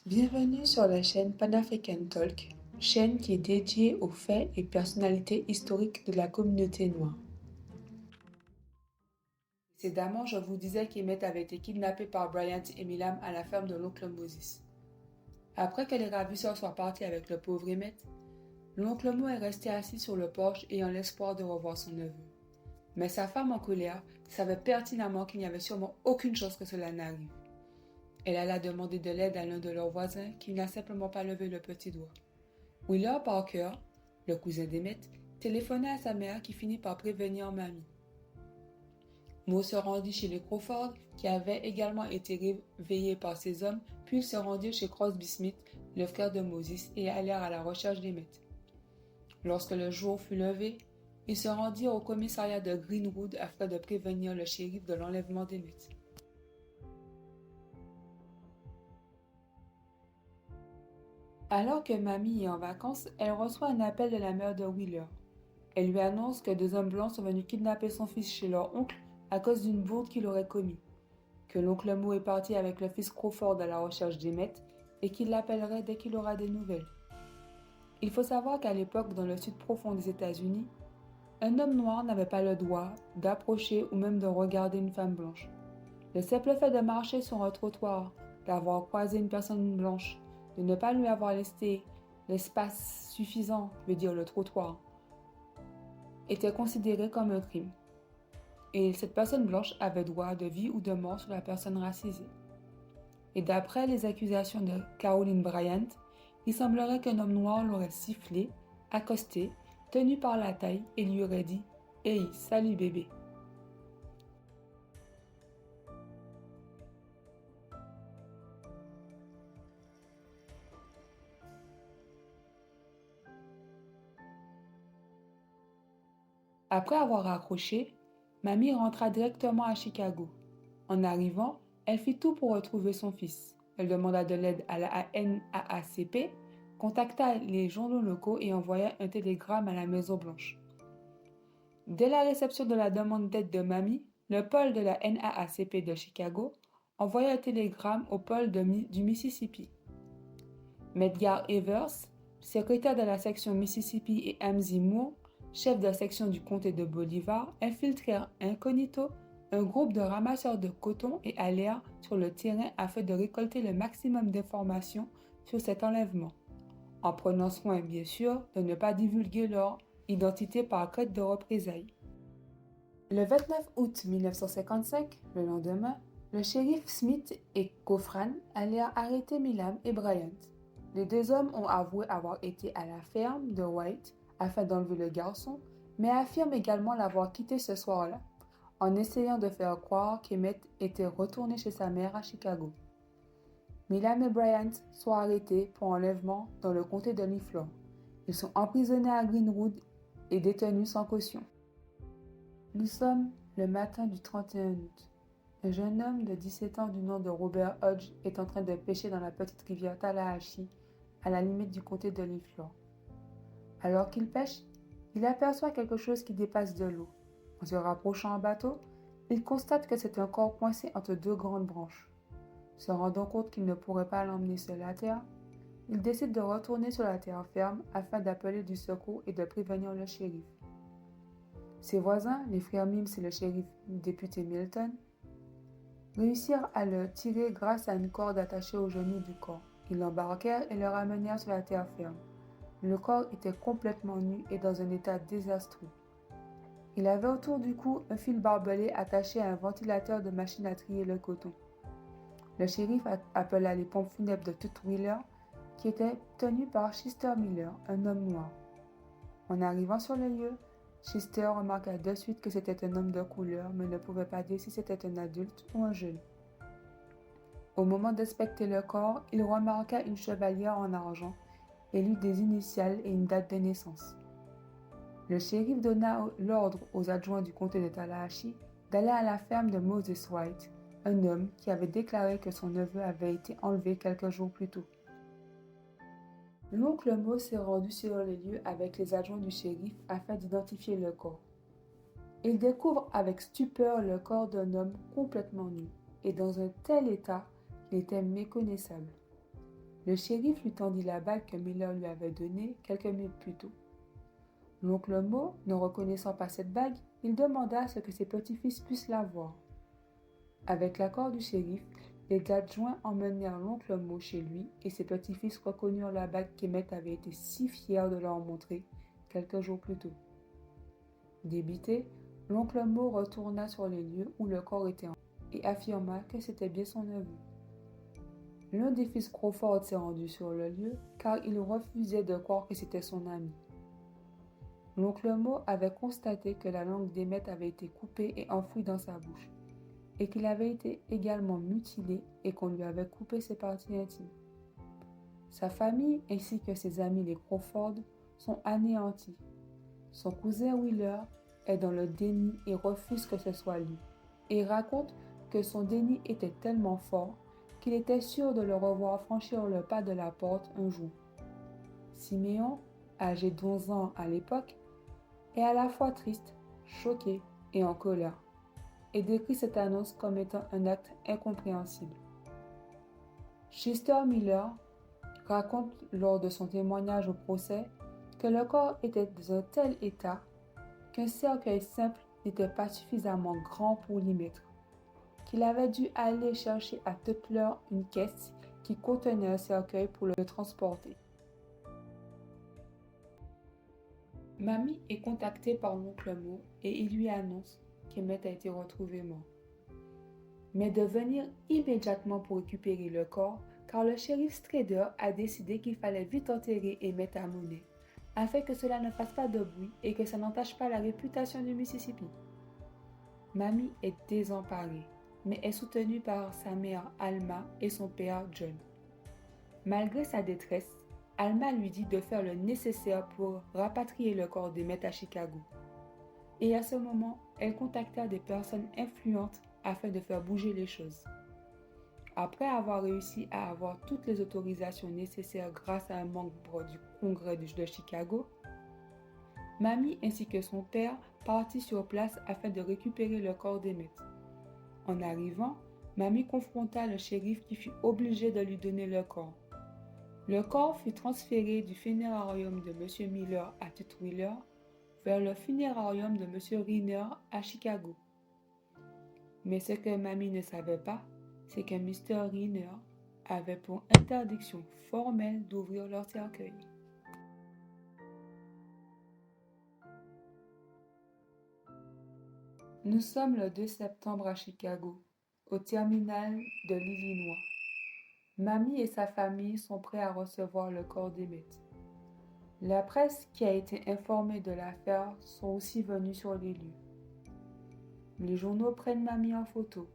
Bienvenue sur la chaîne Pan-African Talk, chaîne qui est dédiée aux faits et personnalités historiques de la communauté noire. Précédemment, je vous disais qu'Emmett avait été kidnappé par Bryant et Milam à la ferme de l'oncle Moses. Après que les ravisseurs soient partis avec le pauvre Emmett, l'oncle Mo est resté assis sur le porche ayant l'espoir de revoir son neveu. Mais sa femme en colère savait pertinemment qu'il n'y avait sûrement aucune chance que cela n'arrive. Elle alla demander de l'aide à l'un de leurs voisins qui n'a simplement pas levé le petit doigt. Wheeler Parker, le cousin d'Emmett, téléphona à sa mère qui finit par prévenir mamie. Mo se rendit chez les Crawford, qui avaient également été réveillés par ces hommes, puis ils se rendirent chez Crosby Smith, le frère de Moses, et allèrent à la recherche d'Emmett. Lorsque le jour fut levé, ils se rendirent au commissariat de Greenwood afin de prévenir le shérif de l'enlèvement d'Emmett. Alors que mamie est en vacances, elle reçoit un appel de la mère de Wheeler. Elle lui annonce que deux hommes blancs sont venus kidnapper son fils chez leur oncle à cause d'une bourde qu'il aurait commise, que l'oncle Mo est parti avec le fils Crawford à la recherche d'Emmett et qu'il l'appellerait dès qu'il aura des nouvelles. Il faut savoir qu'à l'époque, dans le sud profond des États-Unis, un homme noir n'avait pas le droit d'approcher ou même de regarder une femme blanche. Le simple fait de marcher sur un trottoir, d'avoir croisé une personne blanche, de ne pas lui avoir laissé l'espace suffisant, veut dire le trottoir, était considéré comme un crime. Et cette personne blanche avait droit de vie ou de mort sur la personne racisée. Et d'après les accusations de Caroline Bryant, il semblerait qu'un homme noir l'aurait sifflé, accosté, tenu par la taille et lui aurait dit « Hey, salut bébé ». Après avoir raccroché, mamie rentra directement à Chicago. En arrivant, elle fit tout pour retrouver son fils. Elle demanda de l'aide à la NAACP, contacta les journaux locaux et envoya un télégramme à la Maison-Blanche. Dès la réception de la demande d'aide de mamie, le pôle de la NAACP de Chicago envoya un télégramme au pôle du Mississippi. Medgar Evers, secrétaire de la section Mississippi, et Amzie Moore, chef de section du comté de Bolivar, infiltrèrent incognito un groupe de ramasseurs de coton et allèrent sur le terrain afin de récolter le maximum d'informations sur cet enlèvement, en prenant soin, bien sûr, de ne pas divulguer leur identité par crainte de représailles. Le 29 août 1955, le lendemain, le shérif Smith et Coffran allèrent arrêter Milam et Bryant. Les deux hommes ont avoué avoir été à la ferme de White afin d'enlever le garçon, mais affirment également l'avoir quitté ce soir-là, en essayant de faire croire qu'Emmett était retourné chez sa mère à Chicago. Milam et Bryant sont arrêtés pour enlèvement dans le comté de Liflore. Ils sont emprisonnés à Greenwood et détenus sans caution. Nous sommes le matin du 31 août. Un jeune homme de 17 ans du nom de Robert Hodge est en train de pêcher dans la petite rivière Tallahatchie, à la limite du comté de Liflore. Alors qu'il pêche, il aperçoit quelque chose qui dépasse de l'eau. En se rapprochant en bateau, il constate que c'est un corps coincé entre deux grandes branches. Se rendant compte qu'il ne pourrait pas l'emmener seul à terre, il décide de retourner sur la terre ferme afin d'appeler du secours et de prévenir le shérif. Ses voisins, les frères Mims et le shérif député Milton, réussirent à le tirer grâce à une corde attachée au genou du corps. Ils l'embarquèrent et le ramenèrent sur la terre ferme. Le corps était complètement nu et dans un état désastreux. Il avait autour du cou un fil barbelé attaché à un ventilateur de machine à trier le coton. Le shérif appela les pompes funèbres de Tutwiler, qui étaient tenues par Chester Miller, un homme noir. En arrivant sur le lieu, Chester remarqua de suite que c'était un homme de couleur, mais ne pouvait pas dire si c'était un adulte ou un jeune. Au moment d'inspecter le corps, il remarqua une chevalière en argent et lut des initiales et une date de naissance. Le shérif donna l'ordre aux adjoints du comté de Tallahatchie d'aller à la ferme de Moses White, un homme qui avait déclaré que son neveu avait été enlevé quelques jours plus tôt. L'oncle Mo s'est rendu sur les lieux avec les adjoints du shérif afin d'identifier le corps. Il découvre avec stupeur le corps d'un homme complètement nu et dans un tel état qu'il était méconnaissable. Le shérif lui tendit la bague que Miller lui avait donnée quelques minutes plus tôt. L'oncle Mo, ne reconnaissant pas cette bague, il demanda à ce que ses petits-fils puissent la voir. Avec l'accord du shérif, les adjoints emmenèrent l'oncle Mo chez lui et ses petits-fils reconnurent la bague qu'Emmett avait été si fier de leur montrer quelques jours plus tôt. Débité, l'oncle Mo retourna sur les lieux où le corps était et affirma que c'était bien son neveu. L'un des fils Crawford s'est rendu sur le lieu car il refusait de croire que c'était son ami. L'oncle Mo avait constaté que la langue d'Emmett avait été coupée et enfouie dans sa bouche, et qu'il avait été également mutilé et qu'on lui avait coupé ses parties intimes. Sa famille ainsi que ses amis les Crawford sont anéantis. Son cousin Wheeler est dans le déni et refuse que ce soit lui, et raconte que son déni était tellement fort qu'il était sûr de le revoir franchir le pas de la porte un jour. Siméon, âgé d'11 ans à l'époque, est à la fois triste, choqué et en colère, et décrit cette annonce comme étant un acte incompréhensible. Chester Miller raconte lors de son témoignage au procès que le corps était dans un tel état qu'un cercueil simple n'était pas suffisamment grand pour l'y mettre, qu'il avait dû aller chercher à toute l'heure une caisse qui contenait un cercueil pour le transporter. Mamie est contactée par l'oncle Mo et il lui annonce qu'Emmett a été retrouvé mort. Mais de venir immédiatement pour récupérer le corps car le shérif Strader a décidé qu'il fallait vite enterrer Emmett à Mooney, afin que cela ne fasse pas de bruit et que ça n'entache pas la réputation du Mississippi. Mamie est désemparée, mais est soutenue par sa mère Alma et son père John. Malgré sa détresse, Alma lui dit de faire le nécessaire pour rapatrier le corps d'Emmett à Chicago. Et à ce moment, elle contacta des personnes influentes afin de faire bouger les choses. Après avoir réussi à avoir toutes les autorisations nécessaires grâce à un membre du Congrès de Chicago, Mamie ainsi que son père partirent sur place afin de récupérer le corps d'Emmett. En arrivant, Mamie confronta le shérif qui fut obligé de lui donner le corps. Le corps fut transféré du funérarium de M. Miller à Tutwiler vers le funérarium de M. Riner à Chicago. Mais ce que Mamie ne savait pas, c'est que Mr. Riner avait pour interdiction formelle d'ouvrir leur cercueil. Nous sommes le 2 septembre à Chicago, au terminal de l'Illinois. Mamie et sa famille sont prêts à recevoir le corps d'Emmett. La presse qui a été informée de l'affaire sont aussi venus sur les lieux. Les journaux prennent Mamie en photo.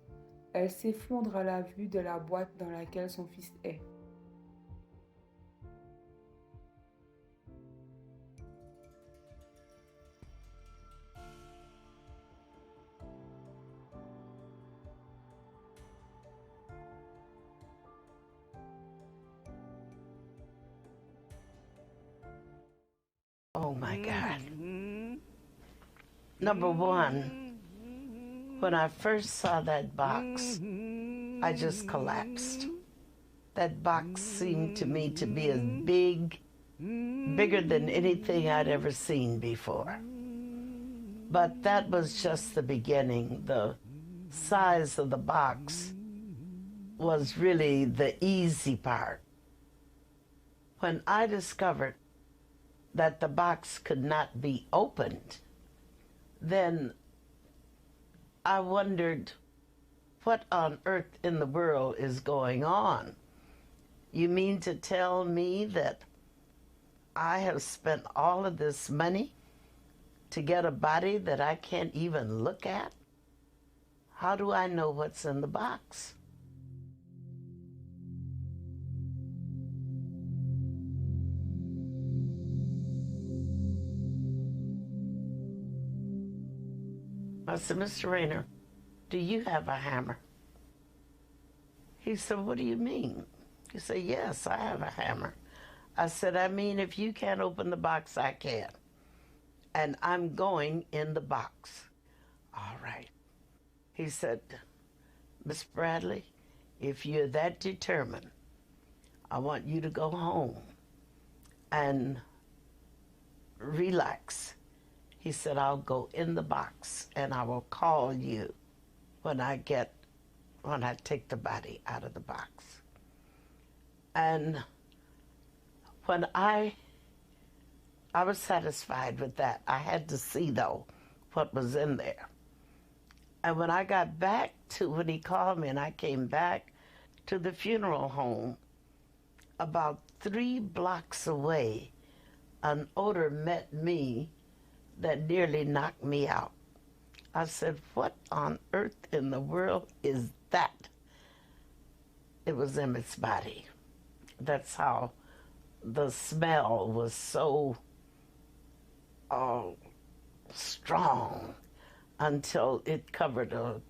Elle s'effondre à la vue de la boîte dans laquelle son fils est. Oh my God. Number one, when I first saw that box, I just collapsed. That box seemed to me to be as bigger than anything I'd ever seen before. But that was just the beginning. The size of the box was really the easy part. When I discovered that the box could not be opened, then I wondered, what on earth in the world is going on? You mean to tell me that I have spent all of this money to get a body that I can't even look at? How do I know what's in the box? I said, Mr. Rayner, do you have a hammer? He said, what do you mean? He said, yes, I have a hammer. I said, I mean, if you can't open the box, I can. And I'm going in the box. All right. He said, Miss Bradley, if you're that determined, I want you to go home and relax. He said, I'll go in the box and I will call you when I take the body out of the box. And when I was satisfied with that. I had to see, though, what was in there. And when I got back to, when he called me and I came back to the funeral home, about 3 blocks away, an odor met me that nearly knocked me out. I said, what on earth in the world is that? It was Emmett's body. That's how the smell was so strong until it covered a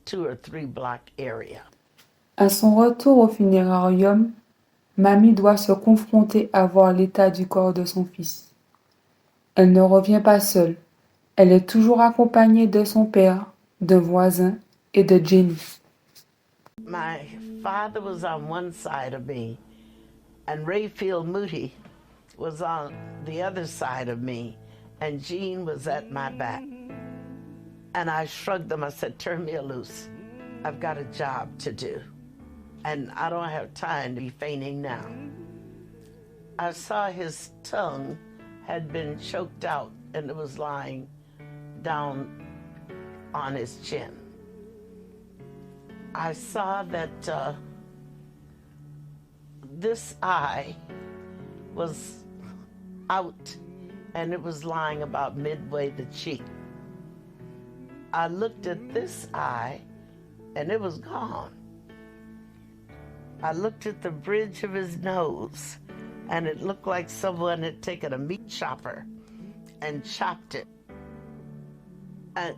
2 or 3 block area. À son retour au funérarium, Mamie doit se confronter à voir l'état du corps de son fils. Elle ne revient pas seule. Elle est toujours accompagnée de son père, d'un voisin et de Jenny. My father was on one side of me, and Rayfield Moody was on the other side of me, and Jean was at my back. And I shrugged them. I said, turn me loose. I've got a job to do, and I don't have time to be fainting now. I saw his tongue had been choked out, and it was lying down on his chin. I saw that this eye was out, and it was lying about midway the cheek. I looked at this eye, and it was gone. I looked at the bridge of his nose, and it looked like someone had taken a meat chopper and chopped it. And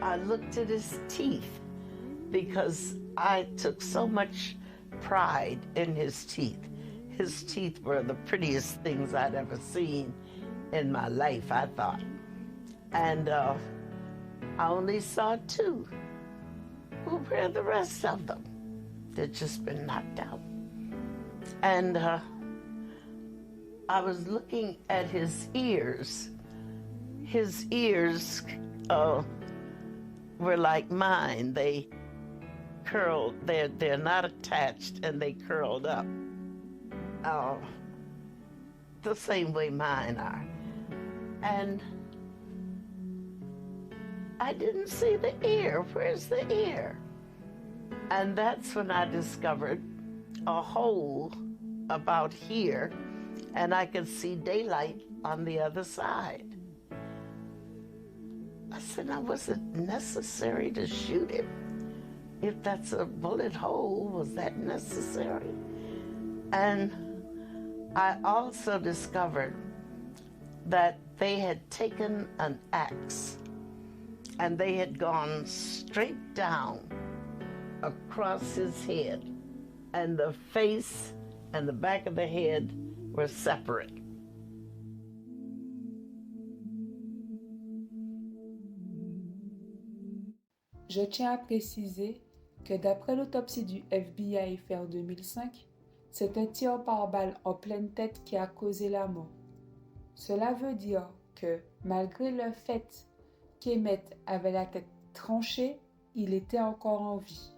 I looked at his teeth, because I took so much pride in his teeth. His teeth were the prettiest things I'd ever seen in my life, I thought. And I only saw 2. Where are the rest of them? They'd just been knocked out. And I was looking at his ears. His ears were like mine. They curled, they're not attached, and they curled up the same way mine are. And I didn't see the ear. Where's the ear? And that's when I discovered a hole about here, and I could see daylight on the other side. I said, now, was it necessary to shoot it? If that's a bullet hole, was that necessary? And I also discovered that they had taken an axe and they had gone straight down across his head, and the face and the back of the head were separate. Je tiens à préciser que d'après l'autopsie du FBI fait en 2005, c'est un tir par balle en pleine tête qui a causé la mort. Cela veut dire que, malgré le fait qu'Emmett avait la tête tranchée, il était encore en vie.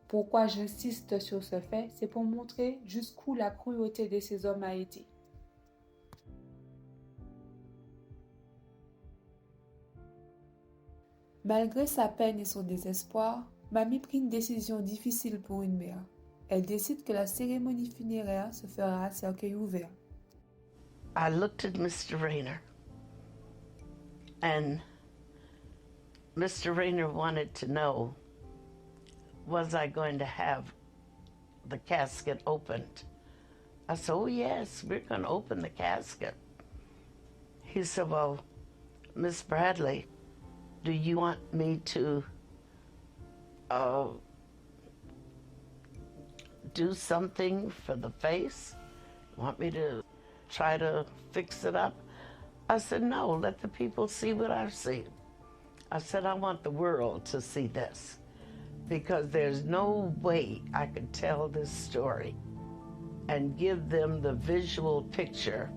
Pourquoi j'insiste sur ce fait, c'est pour montrer jusqu'où la cruauté de ces hommes a été. Malgré sa peine et son désespoir, Mamie prit une décision difficile pour une mère. Elle décide que la cérémonie funéraire se fera à cercueil ouvert. I looked at Mr. Rayner, and Mr. Rayner wanted to know, was I going to have the casket opened? I said, oh yes, we're going to open the casket. He said, well, Miss Bradley, do you want me to do something for the face? Want me to try to fix it up? I said, no, let the people see what I see. I said, I want the world to see this. because there's no way I could tell this story and give them the visual picture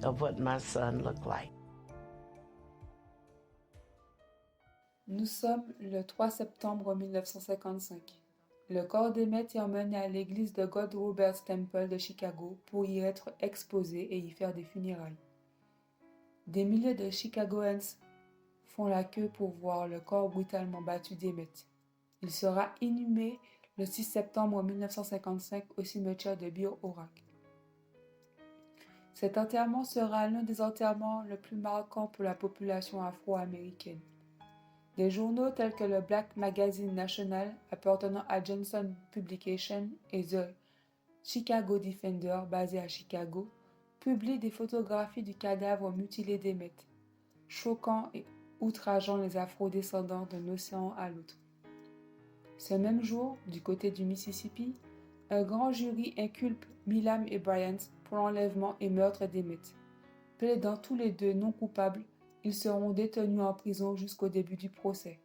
of what my son looked like. Nous sommes le 3 septembre 1955. Le corps d'Emmett est emmené à l'église de God Roberts Temple de Chicago pour y être exposé et y faire des funérailles. Des milliers de Chicagoans font la queue pour voir le corps brutalement battu d'Emmett. Il sera inhumé le 6 septembre 1955 au cimetière de Bir Orak. Cet enterrement sera l'un des enterrements le plus marquants pour la population afro-américaine. Des journaux tels que le Black Magazine National appartenant à Johnson Publications et The Chicago Defender basé à Chicago publient des photographies du cadavre mutilé d'Emmett, choquant et outrageant les afro-descendants d'un océan à l'autre. Ce même jour, du côté du Mississippi, un grand jury inculpe Milam et Bryant pour l'enlèvement et meurtre d'Emmett. Plaidant tous les deux non coupables, ils seront détenus en prison jusqu'au début du procès.